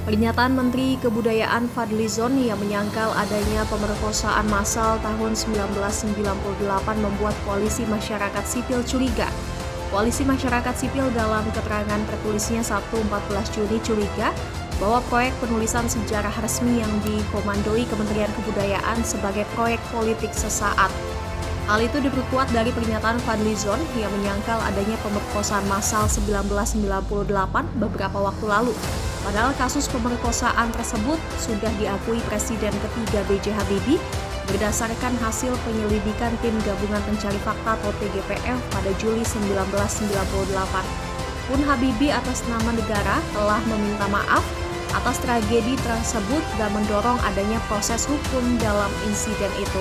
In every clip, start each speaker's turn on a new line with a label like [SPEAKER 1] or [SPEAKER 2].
[SPEAKER 1] Pernyataan Menteri Kebudayaan Fadlizon yang menyangkal adanya pemerkosaan massal tahun 1998 membuat koalisi masyarakat sipil curiga. Koalisi masyarakat sipil dalam keterangan tertulisnya Sabtu 14 Juni curiga bahwa proyek penulisan sejarah resmi yang dikomandoi Kementerian Kebudayaan sebagai proyek politik sesaat. Hal itu diperkuat dari pernyataan Fadlizon yang menyangkal adanya pemerkosaan massal 1998 beberapa waktu lalu. Padahal kasus pemerkosaan tersebut sudah diakui Presiden ketiga B.J. Habibie berdasarkan hasil penyelidikan Tim Gabungan Pencari Fakta atau TGPF pada Juli 1998. Pun Habibie atas nama negara telah meminta maaf atas tragedi tersebut dan mendorong adanya proses hukum dalam insiden itu.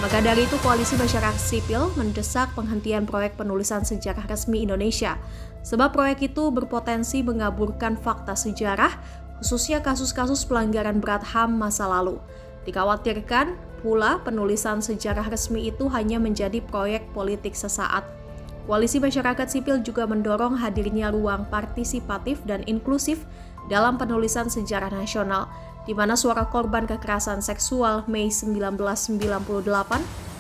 [SPEAKER 1] Maka dari itu, Koalisi Masyarakat Sipil mendesak penghentian proyek penulisan sejarah resmi Indonesia, sebab proyek itu berpotensi mengaburkan fakta sejarah, khususnya kasus-kasus pelanggaran berat HAM masa lalu. Dikhawatirkan pula penulisan sejarah resmi itu hanya menjadi proyek politik sesaat. Koalisi Masyarakat Sipil juga mendorong hadirnya ruang partisipatif dan inklusif dalam penulisan sejarah nasional, di mana suara korban kekerasan seksual Mei 1998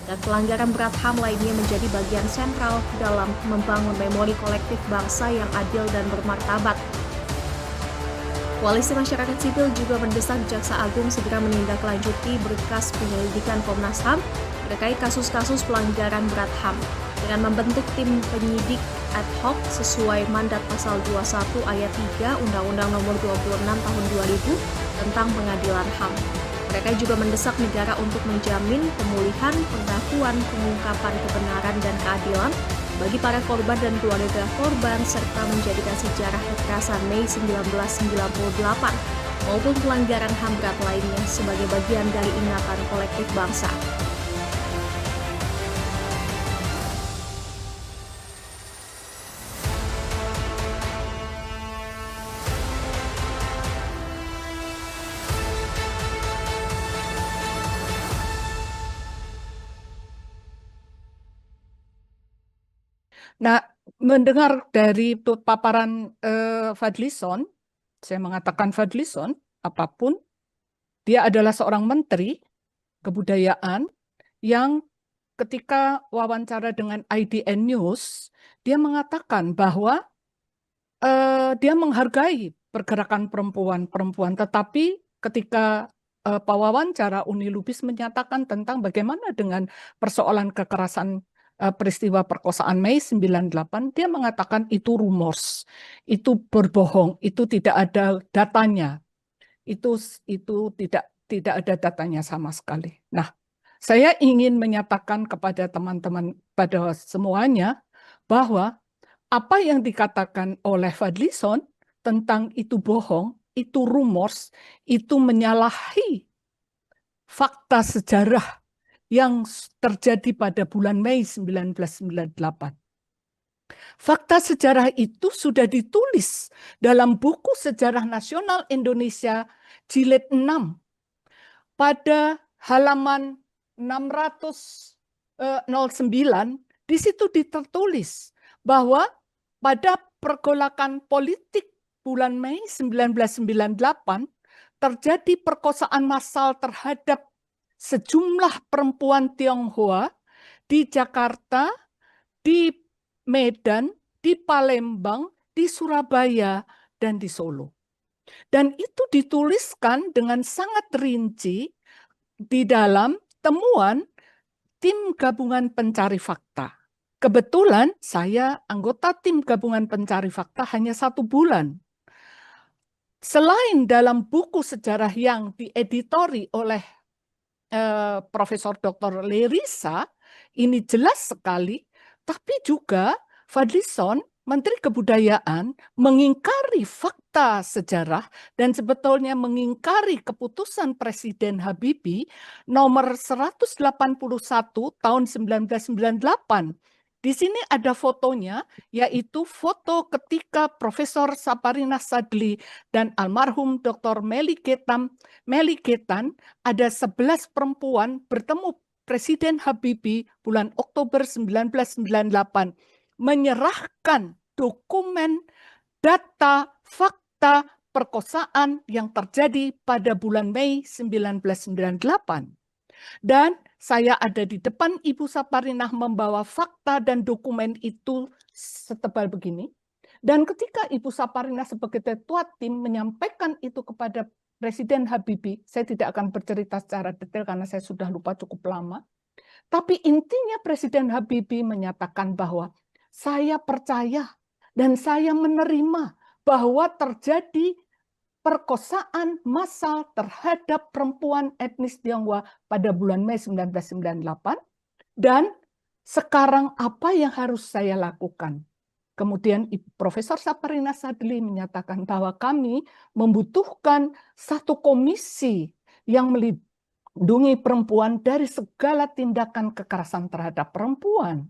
[SPEAKER 1] dan pelanggaran berat HAM lainnya menjadi bagian sentral dalam membangun memori kolektif bangsa yang adil dan bermartabat. Koalisi Masyarakat Sipil juga mendesak Jaksa Agung segera menindaklanjuti berkas penyelidikan Komnas HAM terkait kasus-kasus pelanggaran berat HAM dengan membentuk tim penyidik ad hoc sesuai mandat pasal 21 ayat 3 Undang-Undang Nomor 26 Tahun 2000 tentang Pengadilan HAM. Mereka juga mendesak negara untuk menjamin pemulihan, pengakuan, pengungkapan kebenaran dan keadilan bagi para korban dan keluarga korban serta menjadikan sejarah kekerasan Mei 1998 maupun pelanggaran HAM berat lainnya sebagai bagian dari ingatan kolektif bangsa.
[SPEAKER 2] Nah, mendengar dari paparan Fadlizon, saya mengatakan Fadlizon, apapun, dia adalah seorang menteri kebudayaan yang ketika wawancara dengan IDN News, dia mengatakan bahwa dia menghargai pergerakan perempuan-perempuan, tetapi ketika pewawancara Uni Lubis menyatakan tentang bagaimana dengan persoalan kekerasan peristiwa perkosaan Mei 98, dia mengatakan itu rumors, itu berbohong, itu tidak ada datanya, itu tidak ada datanya sama sekali. Nah, saya ingin menyatakan kepada teman-teman, pada semuanya, bahwa apa yang dikatakan oleh Fadlizon tentang itu bohong, itu rumors, itu menyalahi fakta sejarah yang terjadi pada bulan Mei 1998. Fakta sejarah itu sudah ditulis dalam buku Sejarah Nasional Indonesia jilid 6 pada halaman 609. Di situ ditertulis bahwa pada pergolakan politik bulan Mei 1998 terjadi perkosaan massal terhadap sejumlah perempuan Tionghoa di Jakarta, di Medan, di Palembang, di Surabaya, dan di Solo. Dan itu dituliskan dengan sangat rinci di dalam temuan Tim Gabungan Pencari Fakta. Kebetulan saya anggota Tim Gabungan Pencari Fakta hanya 1 bulan. Selain dalam buku sejarah yang dieditori oleh Profesor Dr. Lerisa, ini jelas sekali, tapi juga Fadlizon, Menteri Kebudayaan, mengingkari fakta sejarah dan sebetulnya mengingkari keputusan Presiden Habibie nomor 181 tahun 1998. Di sini ada fotonya, yaitu foto ketika Profesor Saparina Sadli dan almarhum Dr. Meli Getan ada 11 perempuan bertemu Presiden Habibie bulan Oktober 1998 menyerahkan dokumen, data, fakta, perkosaan yang terjadi pada bulan Mei 1998. Dan saya ada di depan Ibu Saparinah membawa fakta dan dokumen itu setebal begini. Dan ketika Ibu Saparinah sebagai ketua tim menyampaikan itu kepada Presiden Habibie, saya tidak akan bercerita secara detail karena saya sudah lupa cukup lama. Tapi intinya Presiden Habibie menyatakan bahwa saya percaya dan saya menerima bahwa terjadi perkosaan massal terhadap perempuan etnis Tionghoa pada bulan Mei 1998. Dan sekarang apa yang harus saya lakukan? Kemudian Profesor Saparina Sadli menyatakan bahwa kami membutuhkan satu komisi yang melindungi perempuan dari segala tindakan kekerasan terhadap perempuan.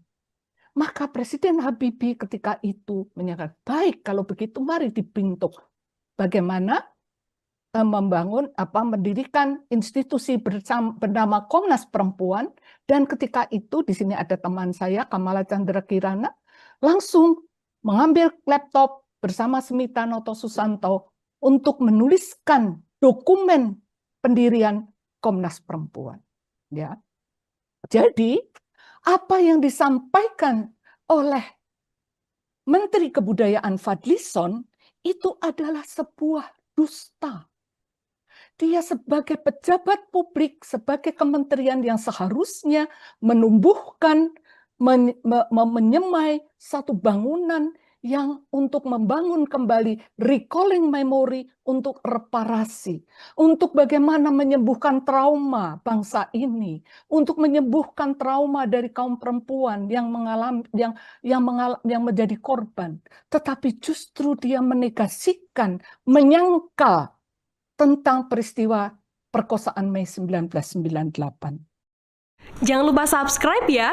[SPEAKER 2] Maka Presiden Habibie ketika itu menyatakan, baik kalau begitu mari dibentuk. Bagaimana mendirikan institusi bernama Komnas Perempuan, dan ketika itu di sini ada teman saya Kamala Chandra Kirana langsung mengambil laptop bersama Smita Noto Susanto untuk menuliskan dokumen pendirian Komnas Perempuan. Ya. Jadi apa yang disampaikan oleh Menteri Kebudayaan Fadlizon itu adalah sebuah dusta. Dia sebagai pejabat publik, sebagai kementerian yang seharusnya menumbuhkan, menyemai satu bangunan yang untuk membangun kembali recalling memory untuk reparasi, untuk bagaimana menyembuhkan trauma bangsa ini, untuk menyembuhkan trauma dari kaum perempuan yang mengalami yang menjadi korban, tetapi justru dia menegasikan, menyangkal tentang peristiwa perkosaan Mei 1998.
[SPEAKER 1] Jangan lupa subscribe ya.